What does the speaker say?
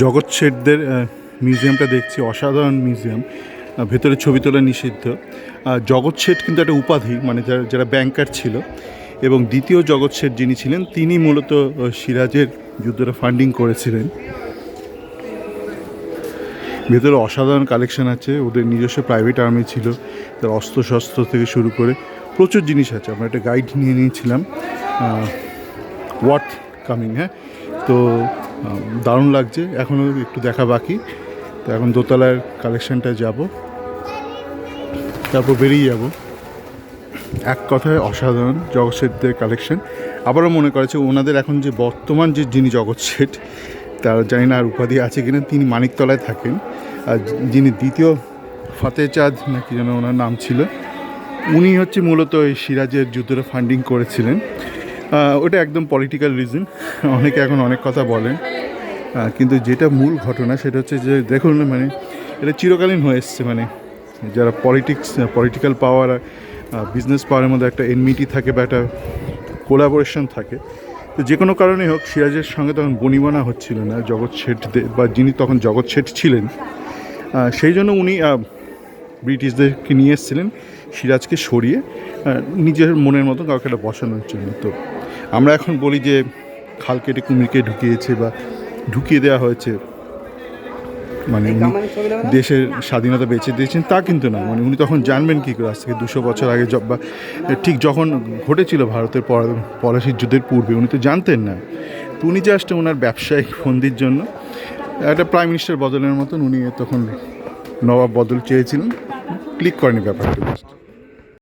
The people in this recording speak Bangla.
জগৎ শেঠদের মিউজিয়ামটা দেখছি, অসাধারণ মিউজিয়াম। ভেতরে ছবি তোলা নিষিদ্ধ। জগৎ শেঠ কিন্তু একটা উপাধি, মানে যারা ব্যাংকার ছিল, এবং দ্বিতীয় জগৎ শেঠ যিনি ছিলেন তিনি মূলত সিরাজের যুদ্ধটা ফান্ডিং করেছিলেন। ভেতরে অসাধারণ কালেকশন আছে, ওদের নিজস্ব প্রাইভেট আর্মি ছিল, তার অস্ত্রশস্ত্র থেকে শুরু করে প্রচুর জিনিস আছে। আমরা একটা গাইড নিয়ে নিয়েছিলাম, ওয়াট কামিং। হ্যাঁ, তো দারুণ লাগছে, এখনও একটু দেখা বাকি। তো এখন দোতলার কালেকশনটায় যাব, তারপর বেরিয়ে যাব। এক কথায় অসাধারণ জগৎ শেঠদের কালেকশন। আবারও মনে করেছে ওনাদের এখন যে বর্তমান যিনি জগৎ শেঠ, তার জানি না আর উপাধি আছে কিনা, তিনি মানিকতলায় থাকেন। আর যিনি দ্বিতীয় ফতেচাঁদ নাকি যেন ওনার নাম ছিল, উনি হচ্ছে মূলত এই সিরাজের যুদ্ধটা ফান্ডিং করেছিলেন। ওটা একদম পলিটিক্যাল রিজন, অনেকে এখন অনেক কথা বলেন, কিন্তু যেটা মূল ঘটনা সেটা হচ্ছে যে দেখুন, মানে এটা চিরকালীন হয়ে এসছে। মানে যারা পলিটিক্যাল পাওয়ার আর বিজনেস পাওয়ারের মধ্যে একটা এনমিটি থাকে বা একটা কোলাবোরেশন থাকে। তো যে কোনো কারণেই হোক, সিরাজের সঙ্গে তখন বনিবনা হচ্ছিল না জগৎ শেঠদের, বা যিনি তখন জগৎ শেঠ ছিলেন। সেই জন্য উনি ব্রিটিশদেরকে নিয়ে এসেছিলেন সিরাজকে সরিয়ে নিজের মনের মতো কাউকে একটা বসানোর জন্য। তো আমরা এখন বলি যে খাল কেটে কুমিরকে ঢুকিয়েছে বা ঢুকিয়ে দেওয়া হয়েছে, মানে উনি দেশের স্বাধীনতা বেঁচে দিয়েছেন তা কিন্তু না। মানে উনি তখন জানবেন কী করে, আজ থেকে 200 বছর আগে বা ঠিক যখন ঘটেছিল ভারতের পলাশির যুদ্ধের পূর্বে, উনি তো জানতেন না। তো উনি জাস্ট ওনার ব্যবসায়িক ফন্দির জন্য একটা প্রাইম মিনিস্টার বদলের মতন উনি তখন নবাব বদল চেয়েছিলেন, ক্লিক করেনি ব্যাপারটা।